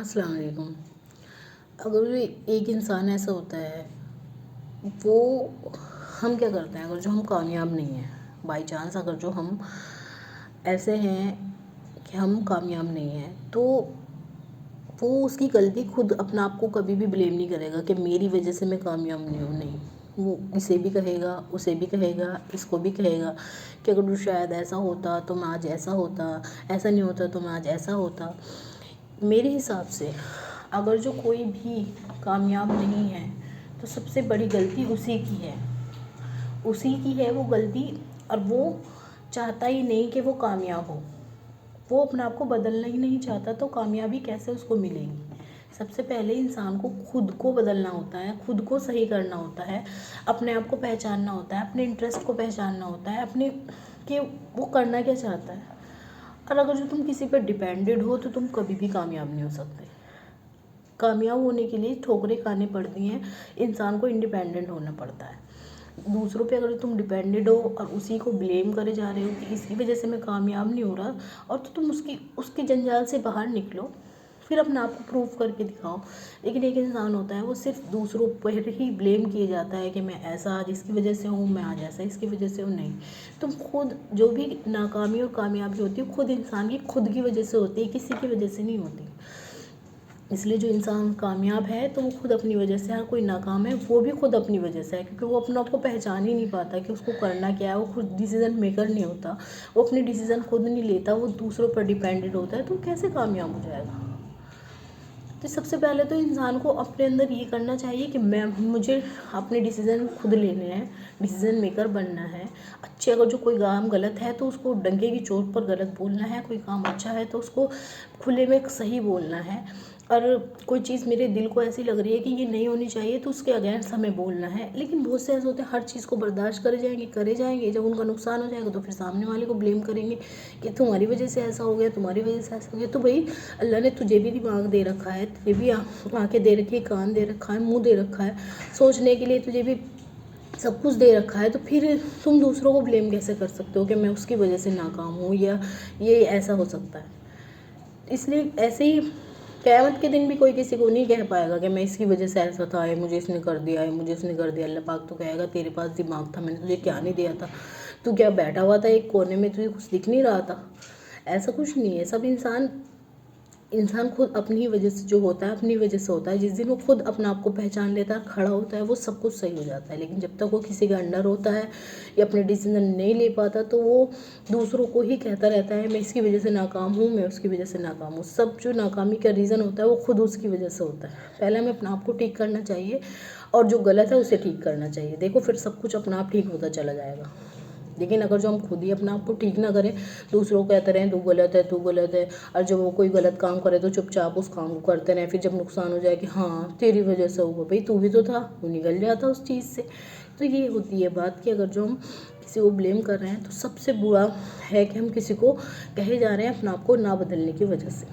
السلام علیکم۔ اگر ایک انسان ایسا ہوتا ہے، وہ ہم کیا کرتے ہیں اگر جو ہم کامیاب نہیں ہیں، بائی چانس اگر جو ہم ایسے ہیں کہ ہم کامیاب نہیں ہیں، تو وہ اس کی غلطی خود اپنا آپ کو کبھی بھی بلیم نہیں کرے گا کہ میری وجہ سے میں کامیاب نہیں ہوں۔ نہیں، وہ اسے بھی کہے گا، اسے بھی کہے گا، اس کو بھی کہے گا کہ اگر تو شاید ایسا ہوتا تو میں آج ایسا ہوتا، ایسا نہیں ہوتا تو میں آج ایسا ہوتا۔ میرے حساب سے اگر جو کوئی بھی کامیاب نہیں ہے تو سب سے بڑی غلطی اسی کی ہے وہ غلطی، اور وہ چاہتا ہی نہیں کہ وہ کامیاب ہو، وہ اپنے آپ کو بدلنا ہی نہیں چاہتا، تو کامیابی کیسے اس کو ملے گی؟ سب سے پہلے انسان کو خود کو بدلنا ہوتا ہے، خود کو صحیح کرنا ہوتا ہے، اپنے آپ کو پہچاننا ہوتا ہے، اپنے انٹرسٹ کو پہچاننا ہوتا ہے، کہ وہ کرنا کیا چاہتا ہے۔ اور اگر جو تم کسی پر ڈیپینڈڈ ہو تو تم کبھی بھی کامیاب نہیں ہو سکتے۔ کامیاب ہونے کے لیے ٹھوکریں کھانی پڑتی ہیں، انسان کو انڈیپینڈنٹ ہونا پڑتا ہے۔ دوسروں پہ اگر تم ڈیپینڈڈ ہو اور اسی کو بلیم کرے جا رہے ہو کہ اس کی وجہ سے میں کامیاب نہیں ہو رہا، اور تو تم اس کی جنجال سے باہر نکلو، پھر اپنے آپ کو پروف کر کے دکھاؤ۔ لیکن ایک انسان ہوتا ہے وہ صرف دوسروں پر ہی بلیم کیے جاتا ہے کہ میں ایسا آج اس کی وجہ سے ہوں، میں آج ایسا اس کی وجہ سے ہوں۔ نہیں، تم خود جو بھی ناکامی اور کامیابی ہوتی ہے خود انسان کی خود کی وجہ سے ہوتی ہے، کسی کی وجہ سے نہیں ہوتی۔ اس لیے جو انسان کامیاب ہے تو وہ خود اپنی وجہ سے، ہر کوئی ناکام ہے وہ بھی خود اپنی وجہ سے ہے، کیونکہ وہ اپنے آپ کو پہچان ہی نہیں پاتا کہ اس کو کرنا کیا ہے، وہ خود ڈیسیزن میکر نہیں ہوتا، وہ اپنی ڈیسیزن خود نہیں لیتا، وہ دوسروں پر ڈیپینڈڈ ہوتا ہے، تو کیسے کامیاب ہو جائے گا؟ تو سب سے پہلے تو انسان کو اپنے اندر یہ کرنا چاہیے کہ مجھے اپنے ڈیسیزن خود لینے ہیں، ڈیسیزن میکر بننا ہے۔ اگر جو کوئی کام غلط ہے تو اس کو ڈنکے کی چوٹ پر غلط بولنا ہے، کوئی کام اچھا ہے تو اس کو کھلے میں صحیح بولنا ہے، اور کوئی چیز میرے دل کو ایسی لگ رہی ہے کہ یہ نہیں ہونی چاہیے تو اس کے اگینسٹ ہمیں بولنا ہے۔ لیکن بہت سے ایسے ہوتے ہیں ہر چیز کو برداشت کرے جائیں گے، جب ان کا نقصان ہو جائے گا تو پھر سامنے والے کو بلیم کریں گے کہ تمہاری وجہ سے ایسا ہو گیا، تمہاری وجہ سے ایسا ہو گیا۔ تو بھائی اللہ نے تجھے بھی دماغ دے رکھا ہے، تجھے بھی آنکھیں دے رکھی ہے، کان دے رکھا ہے، منہ دے رکھا ہے، سوچنے کے لیے تجھے بھی سب کچھ دے رکھا ہے، تو پھر تم دوسروں کو بلیم کیسے کر سکتے ہو کہ میں اس کی وجہ سے ناکام ہوں یا یہ ایسا ہو سکتا ہے؟ اس لیے ایسے ہی قیامت کے دن بھی کوئی کسی کو نہیں کہہ پائے گا کہ میں اس کی وجہ سے ایسا تھا، مجھے اس نے کر دیا ہے، مجھے اس نے کر دیا۔ اللہ پاک تو کہے گا تیرے پاس دماغ تھا، میں نے تجھے کیا نہیں دیا تھا؟ تو کیا بیٹھا ہوا تھا ایک کونے میں، تجھے کچھ دکھ نہیں رہا تھا؟ ایسا کچھ نہیں ہے، سب انسان خود اپنی وجہ سے جو ہوتا ہے اپنی وجہ سے ہوتا ہے۔ جس دن وہ خود اپنا آپ کو پہچان لیتا ہے، کھڑا ہوتا ہے، وہ سب کچھ صحیح ہو جاتا ہے۔ لیکن جب تک وہ کسی کا انڈر ہوتا ہے یا اپنے ڈیسیزن نہیں لے پاتا تو وہ دوسروں کو ہی کہتا رہتا ہے میں اس کی وجہ سے ناکام ہوں، میں اس کی وجہ سے ناکام ہوں۔ سب جو ناکامی کا ریزن ہوتا ہے وہ خود اس کی وجہ سے ہوتا ہے۔ پہلے ہمیں اپنا آپ کو ٹھیک کرنا چاہیے اور جو غلط ہے اسے ٹھیک کرنا چاہیے، دیکھو پھر سب کچھ اپنا آپ ٹھیک ہوتا چلا جائے گا۔ لیکن اگر جو ہم خود ہی اپنا آپ کو ٹھیک نہ کریں، دوسروں کو کہتے رہیں تو غلط ہے، تو غلط ہے، اور جب وہ کوئی غلط کام کرے تو چپ چاپ اس کام کو کرتے رہیں، پھر جب نقصان ہو جائے کہ ہاں تیری وجہ سے ہوا، بھئی تو بھی تو تھا، وہ نکل جاتا اس چیز سے۔ تو یہ ہوتی ہے بات کہ اگر جو ہم کسی کو بلیم کر رہے ہیں تو سب سے برا ہے کہ ہم کسی کو کہے جا رہے ہیں اپنا آپ کو نہ بدلنے کی وجہ سے۔